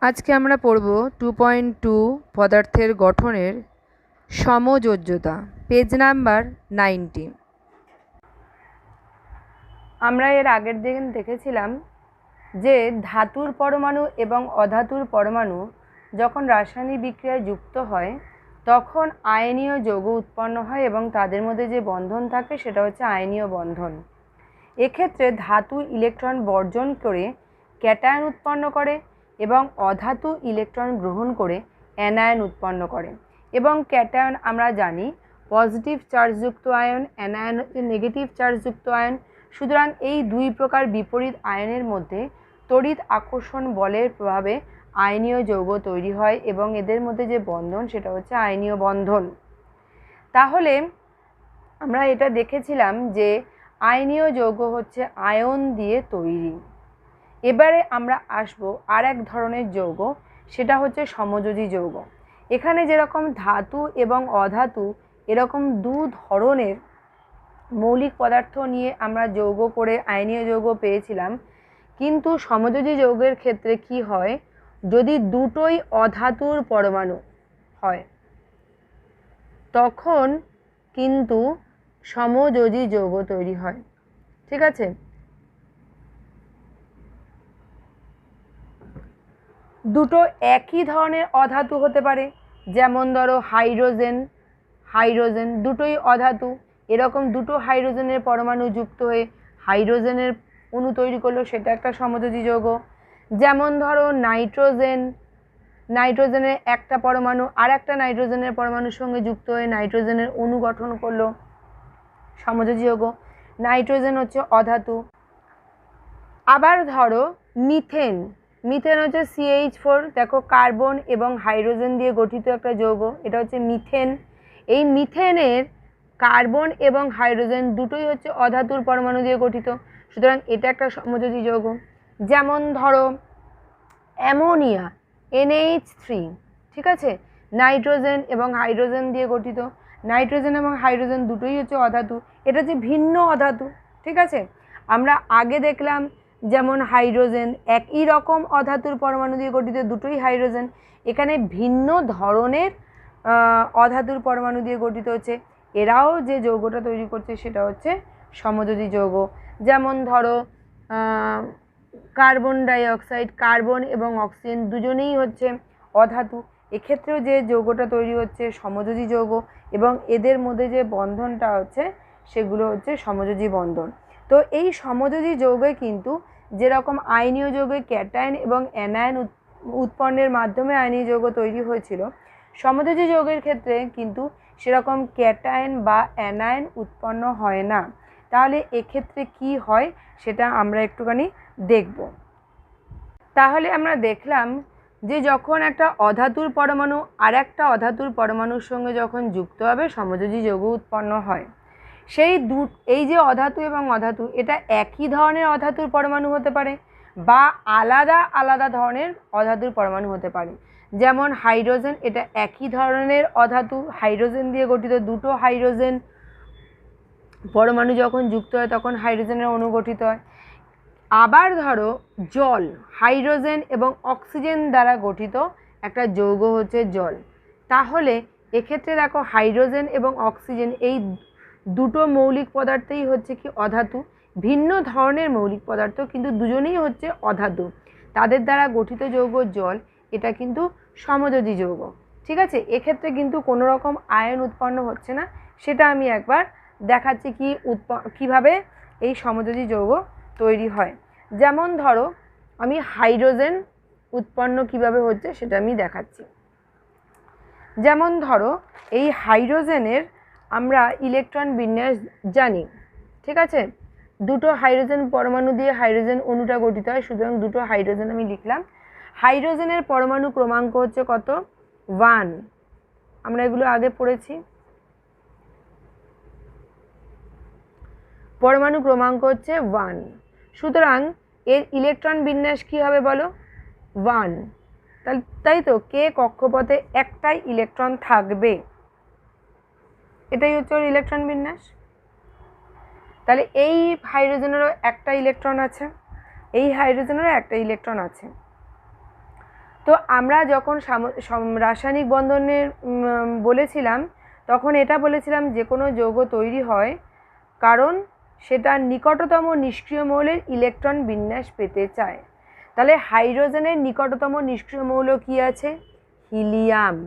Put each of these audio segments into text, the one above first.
আজকে আমরা পড়ব 2.2 পদার্থের গঠনের সমযোজ্যতা, পেজ নাম্বার 90। আমরা এর আগের দিন দেখেছিলাম যে ধাতুর পরমাণু এবং অধাতুর পরমাণু যখন রাসায়নিক বিক্রিয়ায় যুক্ত হয় তখন আয়নীয় যৌগ উৎপন্ন হয় এবং তাদের মধ্যে যে বন্ধন থাকে সেটা হচ্ছে আয়নীয় বন্ধন। এক্ষেত্রে ধাতু ইলেকট্রন বর্জন করে ক্যাটায়ন উৎপন্ন করে এবং অধাতু ইলেকট্রন গ্রহণ করে অ্যানায়ন উৎপন্ন করে। এবং ক্যাটায়ন আমরা জানি পজিটিভ চার্জযুক্ত আয়ন, অ্যানায়ন হচ্ছে নেগেটিভ চার্জযুক্ত আয়ন। সুতরাং এই দুই প্রকার বিপরীত আয়নের মধ্যে তড়িৎ আকর্ষণ বলের প্রভাবে আয়নীয় যৌগ তৈরি হয় এবং এদের মধ্যে যে বন্ধন সেটা হচ্ছে আয়নীয় বন্ধন। তাহলে আমরা এটা দেখেছিলাম যে আয়নীয় যৌগ হচ্ছে আয়ন দিয়ে তৈরি। এবারে আমরা আসব আর এক ধরনের যৌগ, সেটা হচ্ছে সমযোজী যৌগ। এখানে যেরকম ধাতু এবং অধাতু এরকম দু ধরনের মৌলিক পদার্থ নিয়ে আমরা যৌগ করে আয়নীয় যৌগ পেয়েছিলাম, কিন্তু সমযোজী যৌগের ক্ষেত্রে কি হয়, যদি দুটোই অধাতুর পরমাণু হয় তখন কিন্তু সমযোজী যৌগ তৈরি হয়। ঠিক আছে, দুটো একই ধরনের অধাতু হতে পারে, যেমন ধরো হাইড্রোজেন হাইড্রোজেন দুটোই অধাতু, এরকম দুটো হাইড্রোজেনের পরমাণু যুক্ত হয়ে হাইড্রোজেনের অণু তৈরি করলো, সেটা একটা সমযোজী যৌগ। যেমন ধরো নাইট্রোজেন, নাইট্রোজেনের একটা পরমাণু আর একটা নাইট্রোজেনের পরমাণুর সঙ্গে যুক্ত হয়ে নাইট্রোজেনের অণু গঠন করলো, সমযোজী যৌগ। নাইট্রোজেন হচ্ছে অধাতু। আবার ধরো মিথেন, মিথেন হচ্ছে CH4, দেখো কার্বন এবং হাইড্রোজেন দিয়ে গঠিত একটা যৌগ, এটা হচ্ছে মিথেন। এই মিথেনের কার্বন এবং হাইড্রোজেন দুটোই হচ্ছে অধাতুর পরমাণু দিয়ে গঠিত, সুতরাং এটা একটা সমযোজী যৌগ। যেমন ধরো অ্যামোনিয়া NH3, ঠিক আছে, নাইট্রোজেন এবং হাইড্রোজেন দিয়ে গঠিত, নাইট্রোজেন এবং হাইড্রোজেন দুটোই হচ্ছে অধাতু, এটা হচ্ছে ভিন্ন অধাতু। ঠিক আছে, আমরা আগে দেখলাম যেমন হাইড্রোজেন একই রকম অধাতুর পরমাণু দিয়ে গঠিত, দুটোই হাইড্রোজেন, এখানে ভিন্ন ধরনের অধাতুর পরমাণু দিয়ে গঠিত হচ্ছে, এরাও যে যৌগটা তৈরি করছে সেটা হচ্ছে সমযোজী যৌগ। যেমন ধরো কার্বন ডাইঅক্সাইড, কার্বন এবং অক্সিজেন দুজনেই হচ্ছে অধাতু, এক্ষেত্রেও যে যৌগটা তৈরি হচ্ছে সমযোজী যৌগ এবং এদের মধ্যে যে বন্ধনটা হচ্ছে সেগুলো হচ্ছে সমযোজী বন্ধন। তো এই সমযোজী যৌগে কিন্তু যেরকম আয়নীয় যৌগে ক্যাটায়ন এবং অ্যানায়ন উৎপন্নের মাধ্যমে আয়নীয় যৌগ তৈরি হয়েছিল, সমযোজী যৌগের ক্ষেত্রে কিন্তু সেরকম ক্যাটায়ন বা অ্যানায়ন উৎপন্ন হয় না। তাহলে এক্ষেত্রে কি হয় সেটা আমরা একটুখানি দেখব। তাহলে আমরা দেখলাম যে যখন একটা অধাতুর পরমাণু আর একটা অধাতুর পরমাণুর সঙ্গে যখন যুক্ত হবে সমযোজী যৌগ উৎপন্ন হয়। এই যে অধাতু এবং অধাতু, এটা একই ধরনের অধাতুর পরমাণু হতে পারে বা আলাদা আলাদা ধরনের অধাতুর পরমাণু হতে পারে। যেমন হাইড্রোজেন, এটা একই ধরনের অধাতু, হাইড্রোজেন দিয়ে গঠিত, দুটো হাইড্রোজেন পরমাণু যখন যুক্ত হয় তখন হাইড্রোজেনের অণু গঠিত হয়। আবার ধরো জল, হাইড্রোজেন এবং অক্সিজেন দ্বারা গঠিত একটা যৌগ হচ্ছে জল। তাহলে এক্ষেত্রে দেখো হাইড্রোজেন এবং অক্সিজেন এই দুটো মৌলিক পদার্থই হচ্ছে কি অধাতু, ভিন্ন ধরনের মৌলিক পদার্থ কিন্তু দুজনেই হচ্ছে অধাতু, তাদের দ্বারা গঠিত যৌগ জল, এটা কিন্তু সমযোজী যৌগ। ঠিক আছে, এক্ষেত্রে কিন্তু কোনো রকম আয়ন উৎপন্ন হচ্ছে না, সেটা আমি একবার দেখাচ্ছি কিভাবে এই সমযোজী যৌগ তৈরি হয়। যেমন ধরো আমি হাইড্রোজেন উৎপন্ন কিভাবে হচ্ছে সেটা আমি দেখাচ্ছি। যেমন ধরো এই হাইড্রোজেনের আমরা ইলেকট্রন বিন্যাস জানি, ঠিক আছে, দুটো হাইড্রোজেন পরমাণু দিয়ে হাইড্রোজেন অণুটা গঠিত হয়, সুতরাং দুটো হাইড্রোজেন আমি লিখলাম। হাইড্রোজেনের পরমাণু ক্রমাঙ্ক হচ্ছে কত? 1, আমরা এগুলো আগে পড়েছি। পরমাণু ক্রমাঙ্ক হচ্ছে 1, সুতরাং এর ইলেকট্রন বিন্যাস কি হবে বলো? 1, তাই তো, কে কক্ষপথে একটাই ইলেকট্রন থাকবে, এটাই হচ্ছে ওর ইলেকট্রন বিন্যাস। তাহলে এই হাইড্রোজেনেরও একটা ইলেকট্রন আছে, এই হাইড্রোজেনেরও একটা ইলেকট্রন আছে। তো আমরা যখন রাসায়নিক বন্ধনের বলেছিলাম তখন এটা বলেছিলাম যে কোনো যৌগ তৈরি হয় কারণ সেটা নিকটতম নিষ্ক্রিয় মৌলের ইলেকট্রন বিন্যাস পেতে চায়। তাহলে হাইড্রোজেনের নিকটতম নিষ্ক্রিয় মৌল কি আছে? হিলিয়াম।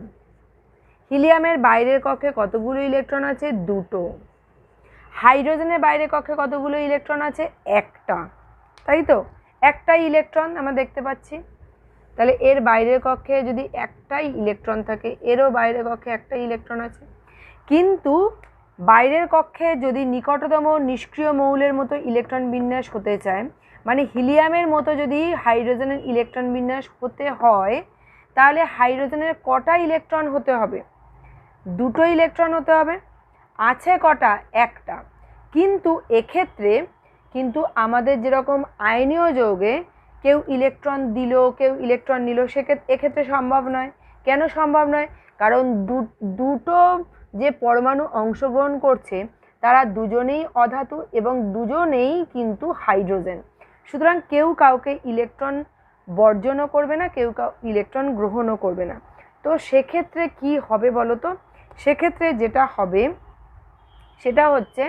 হিলিয়ামের বাইরের কক্ষে কতগুলো ইলেকট্রন আছে? দুটো। হাইড্রোজেনের বাইরের কক্ষে কতগুলো ইলেকট্রন আছে? একটা, তাই তো? একটাই ইলেকট্রন আমরা দেখতে পাচ্ছি। তাহলে এর বাইরের কক্ষে যদি একটাই ইলেকট্রন থাকে, এরও বাইরের কক্ষে একটাই ইলেকট্রন আছে। কিন্তু বাইরের কক্ষে যদি নিকটতম নিষ্ক্রিয় মৌলের মতো ইলেকট্রন বিন্যাস হতে চায়, মানে হিলিয়ামের মতো যদি হাইড্রোজেনের ইলেকট্রন বিন্যাস হতে হয়, তাহলে হাইড্রোজেনের কটা ইলেকট্রন হতে হবে? দুটো ইলেকট্রন হতে হবে। আছে কটা? একটা। কিন্তু এক্ষেত্রে আমাদের যেরকম আয়নীয় যৌগে কেউ ইলেকট্রন দিল, কেউ ইলেকট্রন নিল, এক্ষেত্রে সম্ভব নয়। কেন সম্ভব নয়? কারণ দুটো যে পরমাণু অংশগ্রহণ করছে তারা দুজনেই অধাতু এবং দুজনেই কিন্তু হাইড্রোজেন। সুতরাং কেউ কাউকে ইলেকট্রন বর্জনও করবে না, কেউ ইলেকট্রন গ্রহণও করবে না। তো সেক্ষেত্রে কি হবে বলো তো? সেক্ষেত্রে যেটা হবে সেটা হচ্ছে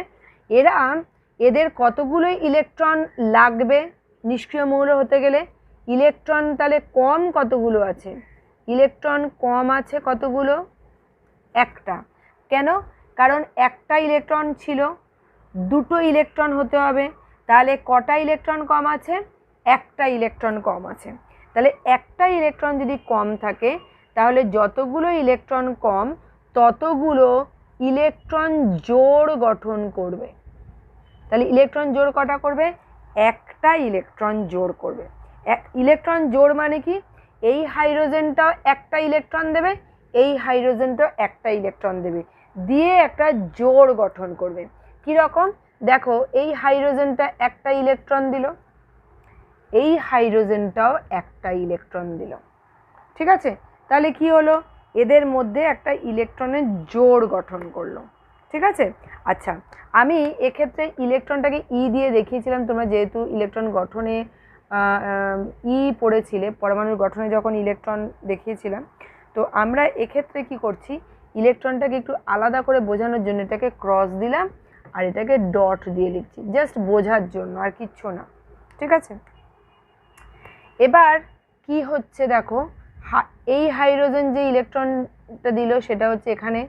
এদের কতগুলো ইলেকট্রন লাগবে নিষ্ক্রিয় মৌল হতে গেলে? ইলেকট্রন তাহলে কম কতগুলো আছে? ইলেকট্রন কম আছে কতগুলো? একটা। কেন? কারণ একটা ইলেকট্রন ছিল, দুটো ইলেকট্রন হতে হবে। তাহলে কটা ইলেকট্রন কম আছে? একটা ইলেকট্রন কম আছে। তাহলে একটা ইলেকট্রন যদি কম থাকে তাহলে যতগুলো ইলেকট্রন কম ততগুলো ইলেকট্রন জোড় গঠন করবে। তাহলে ইলেকট্রন জোড় কটা করবে? একটা ইলেকট্রন জোড় করবে। ইলেকট্রন জোড় মানে কি? এই হাইড্রোজেনটাও একটা ইলেকট্রন দেবে, এই হাইড্রোজেনটাও একটা ইলেকট্রন দেবে, দিয়ে একটা জোড় গঠন করবে। কীরকম? দেখো, এই হাইড্রোজেনটা একটা ইলেকট্রন দিল, এই হাইড্রোজেনটাও একটা ইলেকট্রন দিল। ঠিক আছে? তাহলে কি হলো? এদের মধ্যে একটা ইলেকট্রনের জোড় গঠন করলো। ঠিক আছে? আচ্ছা, আমি এক্ষেত্রে ইলেকট্রনটাকে ই দিয়ে দেখিয়েছিলাম। তোমরা যেহেতু ইলেকট্রন গঠনে ই পড়েছিলে, পরমাণুর গঠনে যখন ইলেকট্রন দেখিয়েছিলাম, তো আমরা এক্ষেত্রে কি করছি, ইলেকট্রনটাকে একটু আলাদা করে বোঝানোর জন্য এটাকে ক্রস দিলাম আর এটাকে ডট দিয়ে লিখছি, জাস্ট বোঝার জন্য, আর কিচ্ছু না। ঠিক আছে? এবার কি হচ্ছে দেখো, এই হাইড্রোজেন যে ইলেকট্রনটা দিল সেটা হচ্ছে এখানে,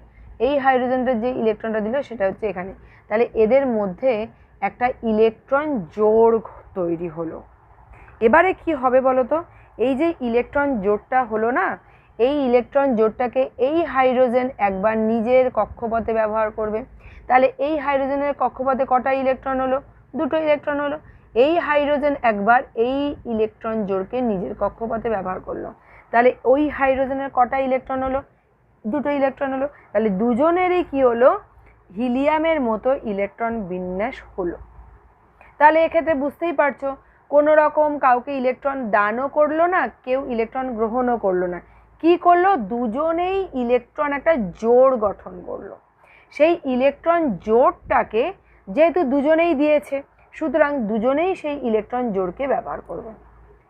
এই হাইড্রোজেনটা যে ইলেকট্রনটা দিল সেটা হচ্ছে এখানে। তাহলে এদের মধ্যে একটা ইলেকট্রন জোড় তৈরি হলো। এবারে কি হবে বলো তো? এই যে ইলেকট্রন জোড়টা হলো না, এই ইলেকট্রন জোড়টাকে এই হাইড্রোজেন একবার নিজের কক্ষপথে ব্যবহার করবে। তাহলে এই হাইড্রোজেনের কক্ষপথে কটা ইলেকট্রন হলো? দুটো ইলেকট্রন হলো। এই হাইড্রোজেন একবার এই ইলেকট্রন জোড়কে নিজের কক্ষপথে ব্যবহার করলো। তাহলে ওই হাইড্রোজেনের কটা ইলেকট্রন হলো? দুটো ইলেকট্রন হলো। তাহলে দুজনেরই কি হলো? হিলিয়ামের মতো ইলেকট্রন বিন্যাস হলো। তাহলে এক্ষেত্রে বুঝতেই পারছো, কোনো রকম কাউকে ইলেকট্রন দানও করলো না, কেউ ইলেকট্রন গ্রহণও করলো না। কি করলো? দুজনেই ইলেকট্রন একটা জোড় গঠন করলো। সেই ইলেকট্রন জোড়টাকে যেহেতু দুজনেই দিয়েছে, সুতরাং দুজনেই সেই ইলেকট্রন জোড়কে ব্যবহার করবে।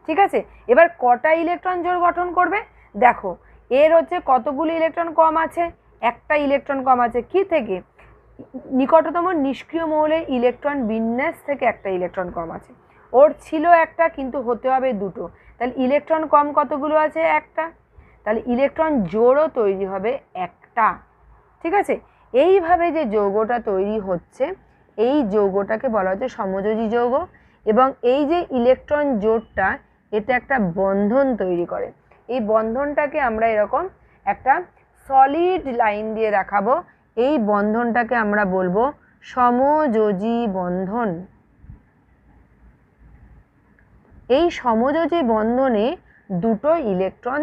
ঠিক আছে? এবার কটা ইলেকট্রন জোড় গঠন করবে? দেখো, এর হচ্ছে কতগুলো ইলেকট্রন কম আছে? একটা ইলেকট্রন কম আছে। কি থেকে? নিকটতম নিষ্ক্রিয় মৌলের ইলেকট্রন বিন্যাস থেকে একটা ইলেকট্রন কম আছে। ওর ছিল একটা, কিন্তু হতে হবে দুটো। তাহলে ইলেকট্রন কম কতগুলো আছে? একটা। তাহলে ইলেকট্রন জোড়ও তৈরি হবে একটা। ঠিক আছে? এইভাবে যে যৌগটা তৈরি হচ্ছে, এই যৌগটাকে বলা হচ্ছে সমযোজী যৌগ। এবং এই যে ইলেকট্রন জোড়টা, এটা একটা বন্ধন তৈরি করে। এই বন্ধনটাকে আমরা এরকম একটা সলিড লাইন দিয়ে দেখাবো। এই বন্ধনটাকে আমরা বলবো সমযোজী বন্ধন। এই সমযোজী বন্ধনে দুটো ইলেকট্রন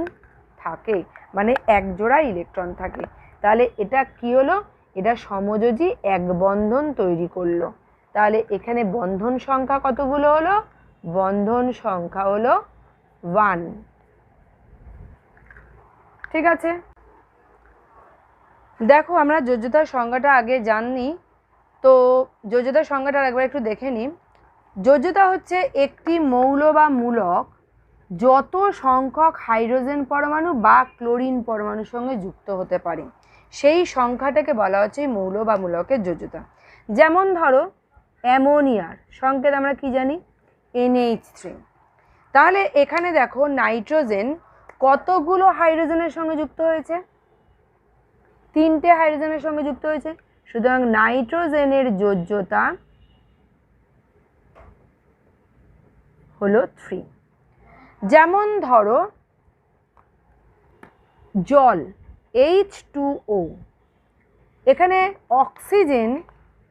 থাকে, মানে এক জোড়া ইলেকট্রন থাকে। তাহলে এটা কি হলো? এটা সমযোজী এক বন্ধন তৈরি করলো। তাহলে এখানে বন্ধন সংখ্যা কতগুলো হলো? বন্ধন সংখ্যা হলো 1। ঠিক আছে? দেখো, আমরা যোজ্যতার সংজ্ঞাটা আগে জানি, তো যোজ্যতার সংজ্ঞাটা একবার একটু দেখে নিই। যোজ্যতা হচ্ছে একটি মৌল বা মূলক যত সংখ্যক হাইড্রোজেন পরমাণু বা ক্লোরিন পরমাণুর সঙ্গে যুক্ত হতে পারে সেই সংখ্যাটাকে বলা হচ্ছে মৌল বা মূলকের যোজ্যতা। যেমন ধরো অ্যামোনিয়ার সংকেত আমরা কি জানি, NH3। তাহলে এখানে দেখো নাইট্রোজেন কতগুলো হাইড্রোজেনের সঙ্গে যুক্ত হয়েছে, 3টে হাইড্রোজেনের সঙ্গে যুক্ত হয়েছে, সুতরাং নাইট্রোজেনের যোজ্যতা হলো 3। যেমন ধরো জল H2O, এখানে অক্সিজেন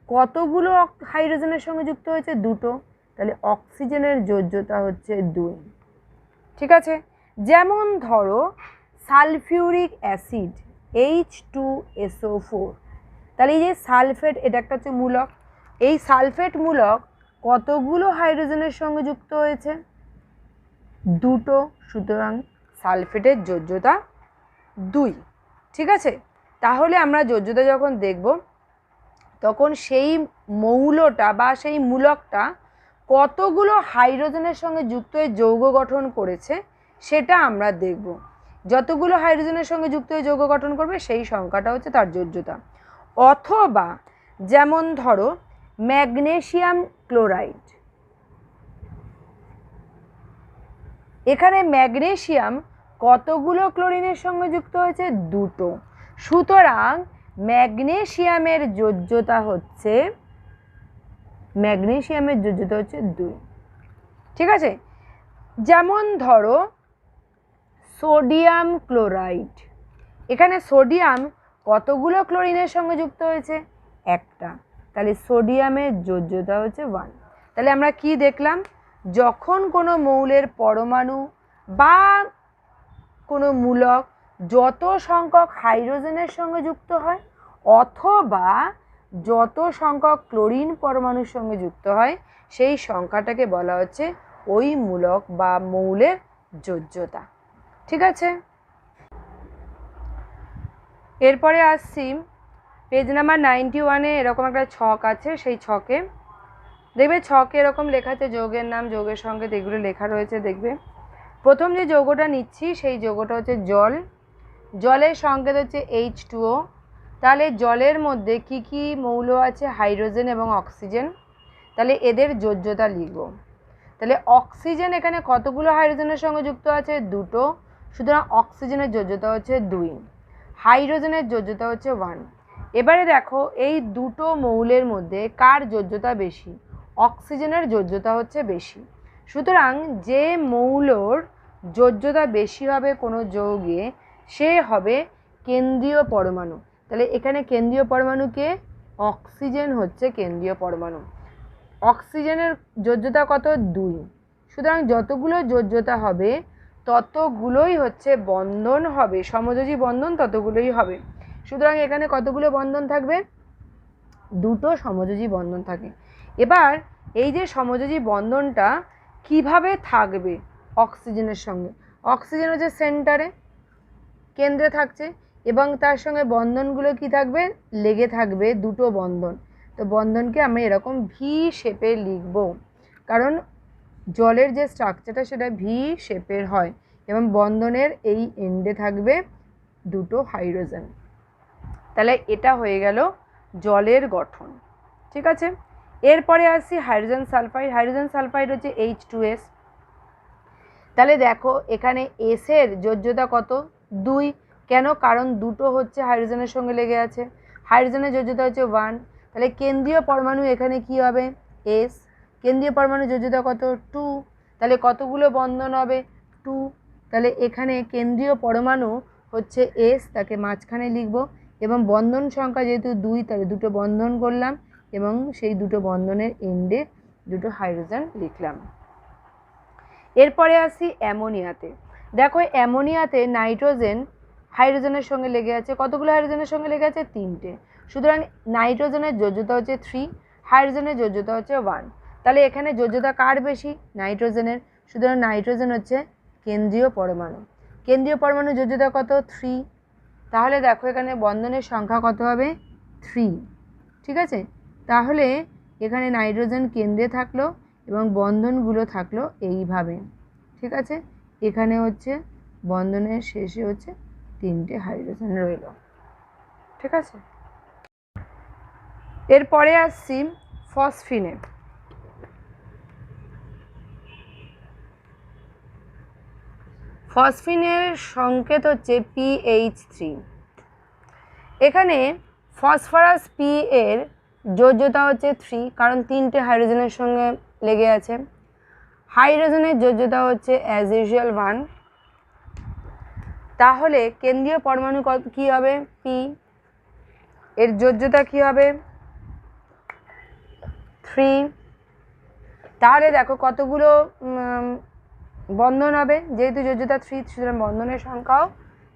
কতগুলো হাইড্রোজেনের সঙ্গে যুক্ত হয়েছে, 2টো, তাহলে অক্সিজেনের যোজ্যতা হচ্ছে 2। ঠিক আছে। যেমন ধরো সালফিউরিক অ্যাসিড H2SO4, তাহলে এই যে সালফেট, এটা একটা হচ্ছে মূলক, এই সালফেট মূলক কতগুলো হাইড্রোজেনের সঙ্গে যুক্ত হয়েছে, 2টো, সুতরাং সালফেটের যোজ্যতা 2। ঠিক আছে। তাহলে আমরা যোজ্যতা যখন দেখব তখন সেই মৌলটা বা সেই মূলকটা কতগুলো হাইড্রোজেনের সঙ্গে যুক্ত হয়ে যৌগ গঠন করেছে সেটা আমরা দেখব। যতগুলো হাইড্রোজেনের সঙ্গে যুক্ত হয়ে যৌগ গঠন করবে সেই সংখ্যাটা হচ্ছে তার যোজ্যতা। অথবা যেমন ধরো ম্যাগনেসিয়াম ক্লোরাইড, এখানে ম্যাগনেসিয়াম কতগুলো ক্লোরিনের সঙ্গে যুক্ত হয়েছে, 2টো, সুতরাং ম্যাগনেসিয়ামের যোজ্যতা হচ্ছে 2। ঠিক আছে। যেমন ধরো সোডিয়াম ক্লোরাইড, এখানে সোডিয়াম কতগুলো ক্লোরিনের সঙ্গে যুক্ত হয়েছে, 1টা, তাহলে সোডিয়ামের যোজ্যতা হচ্ছে 1। তাহলে আমরা কি দেখলাম, যখন কোনো মৌলের পরমাণু বা কোনো মূলক যত সংখ্যক হাইড্রোজেনের সঙ্গে যুক্ত হয় অথবা যত সংখ্যক ক্লোরিন পরমাণুর সঙ্গে যুক্ত হয় সেই সংখ্যাটাকে বলা হচ্ছে ওই মূলক বা মৌলের যোজ্যতা। ঠিক আছে। এরপরে আসছি পেজ নাম্বার 91-এ এরকম একটা ছক আছে, সেই ছকে দেখবে ছকে এরকম লেখা আছে যৌগের নাম, যৌগের সংকেত, এগুলো লেখা রয়েছে। দেখবে প্রথম যে যৌগটা নিচ্ছি সেই যৌগটা হচ্ছে জল, জলের সংকেত হচ্ছে H2O। তাহলে জলের মধ্যে কি কি মৌল আছে, হাইড্রোজেন এবং অক্সিজেন, তাহলে এদের যোজ্যতা লিখব। তাহলে অক্সিজেন এখানে কতগুলো হাইড্রোজেনের সঙ্গে যুক্ত আছে, 2টো, সুতরাং অক্সিজেনের যোজ্যতা হচ্ছে 2, হাইড্রোজেনের যোজ্যতা হচ্ছে 1। এবারে দেখো এই 2টো মৌলের মধ্যে কার যোজ্যতা বেশি, অক্সিজেনের যোজ্যতা হচ্ছে বেশি, সুতরাং যে মৌলর যোজ্যতা বেশি হবে কোনো যৌগে সে হবে কেন্দ্রীয় পরমাণু। তাহলে এখানে কেন্দ্রীয় পরমাণুকে, অক্সিজেন হচ্ছে কেন্দ্রীয় পরমাণু, অক্সিজেনের যোজ্যতা কত, 2, সুতরাং যতগুলো যোজ্যতা হবে ততগুলোই হচ্ছে বন্ধন হবে, সমযোজী বন্ধন ততগুলোই হবে, সুতরাং এখানে কতগুলো বন্ধন থাকবে, 2টো সমযোজী বন্ধন থাকে। এবার এই যে সমযোজী বন্ধনটা কিভাবে থাকবে অক্সিজেনের সঙ্গে, অক্সিজেন হচ্ছে সেন্টারে, কেন্দ্রে থাকছে এবং তার সঙ্গে বন্ধনগুলো কি থাকবে, লেগে থাকবে 2টো বন্ধন। তো বন্ধনকে আমরা এরকম ভি শেপে লিখব, কারণ জলের যে স্ট্রাকচারটা সেটা ভি শেপের হয় এবং বন্ধনের এই এন্ডে থাকবে 2টো হাইড্রোজেন। তাহলে এটা হয়ে গেল জলের গঠন। ঠিক আছে। এরপরে আসছি হাইড্রোজেন সালফাইড, হাইড্রোজেন সালফাইড হচ্ছে H2S। তাহলে দেখো এখানে এসের যোজ্যতা কত, 2, কেন, কারণ 2টো হচ্ছে হাইড্রোজেনের সঙ্গে লেগে আছে, হাইড্রোজেনের যোজ্যতা হচ্ছে 1, তাহলে কেন্দ্রীয় পরমাণু এখানে কি হবে, S, কেন্দ্রীয় পরমাণু যোজ্যতা কত, 2, তাহলে কতগুলো বন্ধন হবে, 2, তাহলে এখানে কেন্দ্রীয় পরমাণু হচ্ছে S, তাকে মাঝখানে লিখব এবং বন্ধন সংখ্যা যেহেতু 2 তাহলে 2টো বন্ধন করলাম এবং সেই 2টো বন্ধনের এন্ডে 2টো হাইড্রোজেন লিখলাম। এরপরে আসি অ্যামোনিয়াতে। দেখো অ্যামোনিয়াতে নাইট্রোজেন হাইড্রোজেনের সঙ্গে লেগে আছে, কতগুলো হাইড্রোজেনের সঙ্গে লেগে আছে, 3টে, সুতরাং নাইট্রোজেনের যোজ্যতা হচ্ছে 3, হাইড্রোজেনের যোজ্যতা হচ্ছে 1। তাহলে এখানে যোজ্যতা কার বেশি, নাইট্রোজেনের, সুতরাং নাইট্রোজেন হচ্ছে কেন্দ্রীয় পরমাণু, কেন্দ্রীয় পরমাণু যোজ্যতা কত, 3, তাহলে দেখো এখানে বন্ধনের সংখ্যা কত হবে, 3। ঠিক আছে। তাহলে এখানে নাইট্রোজেন কেন্দ্রে থাকলো এবং বন্ধনগুলো থাকলো এইভাবে। ঠিক আছে, এখানে হচ্ছে বন্ধনের শেষে হচ্ছে 3টে হাইড্রোজেন রইল। ঠিক আছে, এরপরে আসছি ফসফিনে। ফসফিনের সংকেত হচ্ছে PH3। এখানে ফসফরাস পি এর যোজ্যতা হচ্ছে 3, কারণ 3টে হাইড্রোজেনের সঙ্গে লেগে আছে। হাইড্রোজেনের যোজ্যতা হচ্ছে অ্যাজ ইউজুয়াল 1। তাহলে কেন্দ্রীয় পরমাণু কী হবে? পি। এর যোজ্যতা কী হবে? 3। তাহলে দেখো কতগুলো বন্ধন হবে, যেহেতু যোজ্যতা 3 সুতরাং বন্ধনের সংখ্যাও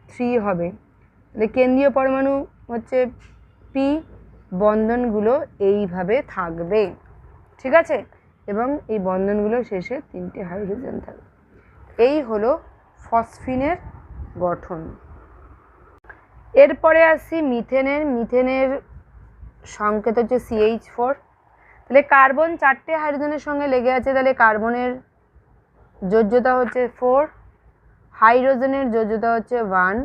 3 হবে। তাহলে কেন্দ্রীয় পরমাণু হচ্ছে পি, বন্ধনগুলো এইভাবে থাকবে। ঠিক আছে, এবং এই বন্ধনগুলো শেষে 3টে হাইড্রোজেন থাকবে। এই হলো ফসফিনের গঠন। এরপরে আসছি মিথেনের। মিথেনের সংকেত হচ্ছে CH4। তাহলে কার্বন 4টে হাইড্রোজেনের সঙ্গে লেগে আছে, তাহলে কার্বনের যোজ্যতা হচ্ছে 4, হাইড্রোজেনের যোজ্যতা হচ্ছে 1।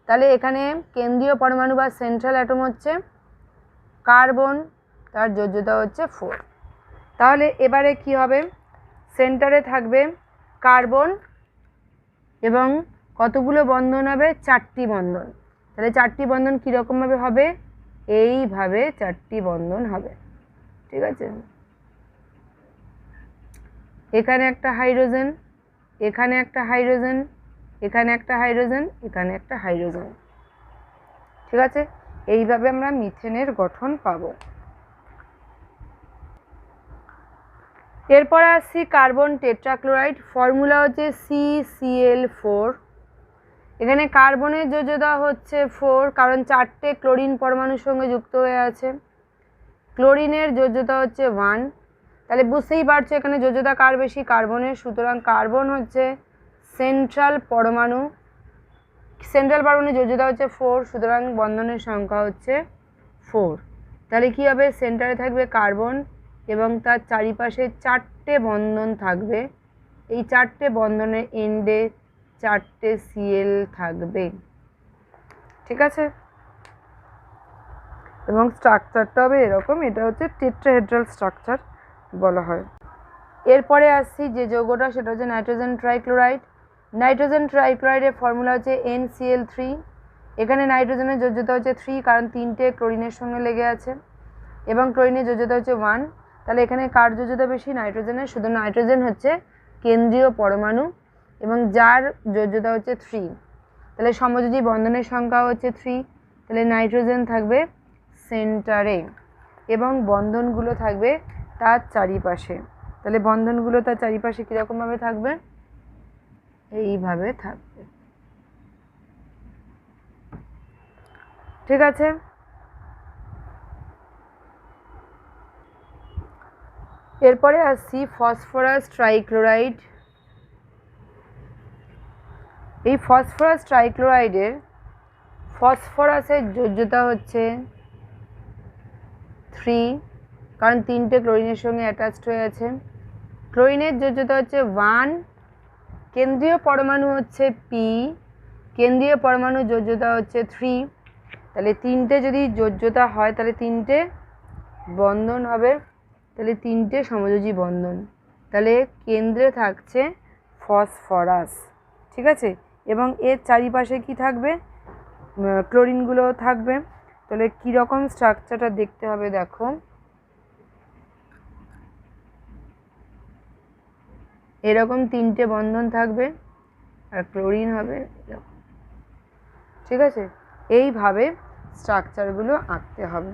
তাহলে এখানে কেন্দ্রীয় পরমাণু বা সেন্ট্রাল অ্যাটম হচ্ছে কার্বন, তার যোজ্যতা হচ্ছে 4। তাহলে এবারে কি হবে? সেন্টারে থাকবে কার্বন এবং কতগুলো বন্ধন হবে? 4টি বন্ধন। তাহলে 4টি বন্ধন কীরকমভাবে হবে? এইভাবে 4টি বন্ধন হবে। ঠিক আছে, এখানে একটা হাইড্রোজেন, এখানে একটা হাইড্রোজেন, এখানে একটা হাইড্রোজেন, এখানে একটা হাইড্রোজেন। ঠিক আছে, এইভাবে আমরা মিথেনের গঠন পাবো। এরপরে আসছি কার্বন টেট্রাক্লোরাইড। ফর্মুলা হচ্ছে CCl4। এখানে কার্বনের যোজ্যতা হচ্ছে 4, কারণ 4টে ক্লোরিন পরমাণুর সঙ্গে যুক্ত হয়ে আছে। ক্লোরিনের যোজ্যতা হচ্ছে 1। তাহলে বুঝতেই পারছো এখানে যোজ্যতা কার বেশি? কার্বনের। সুতরাং কার্বন হচ্ছে সেন্ট্রাল পরমাণু। সেন্ট্রাল পরমাণুর যোজ্যতা হচ্ছে 4, সুতরাং বন্ধনের সংখ্যা হচ্ছে 4। তাহলে কী হবে? সেন্টারে থাকবে কার্বন এবং তার চারিপাশে 4টে বন্ধন থাকবে। এই 4টে বন্ধনের এন্ডে 4টে Cl থাকবে। ঠিক আছে, এবং স্ট্রাকচারটা হবে এরকম। এটা হচ্ছে টেট্রাহেড্রাল স্ট্রাকচার বলা হয়। এরপরে আসছি যে যৌগটা, সেটা হচ্ছে নাইট্রোজেন ট্রাইক্লোরাইড। নাইট্রোজেন ট্রাইক্লোরাইডের ফর্মুলা হচ্ছে NCl3। এখানে নাইট্রোজেনের যোজ্যতা হচ্ছে 3, কারণ 3টে ক্লোরিনের সঙ্গে লেগে আছে, এবং ক্লোরিনের যোজ্যতা হচ্ছে 1। তাহলে এখানে কার যোজ্যতা বেশি? নাইট্রোজেনের। শুধু নাইট্রোজেন হচ্ছে কেন্দ্রীয় পরমাণু এবং যার যোজ্যতা হচ্ছে 3। তাহলে সমযোজী বন্ধনের সংখ্যা হচ্ছে 3। তাহলে নাইট্রোজেন থাকবে সেন্টারে এবং বন্ধনগুলো থাকবে তার চারিপাশে। তাহলে বন্ধনগুলো তার চারিপাশে কীরকমভাবে থাকবে? এইভাবে থাকবে। ঠিক আছে, এরপরে আসছি ফসফরাস ট্রাইক্লোরাইড। এই ফসফরাস ট্রাইক্লোরাইডের ফসফরাসের যোজ্যতা হচ্ছে 3, কারণ 3টে ক্লোরিনের সঙ্গে অ্যাটাচড হয়ে আছে। ক্লোরিনের যোজ্যতা হচ্ছে 1, কেন্দ্রীয় পরমাণু হচ্ছে পি, কেন্দ্রীয় পরমাণুর যোজ্যতা হচ্ছে 3। তাহলে 3টে যদি যোজ্যতা হয় তাহলে 3টে বন্ধন হবে, তাহলে 3টে সমযোজী বন্ধন। তাহলে কেন্দ্রে থাকছে ফসফরাস। ঠিক আছে, এবং এর চারিপাশে কি থাকবে? ক্লোরিনগুলো থাকবে। তাহলে কীরকম স্ট্রাকচারটা দেখতে হবে দেখো, এরকম 3টে বন্ধন থাকবে আর ক্লোরিন হবে এরকম। ঠিক আছে, এইভাবে স্ট্রাকচারগুলো আঁকতে হবে।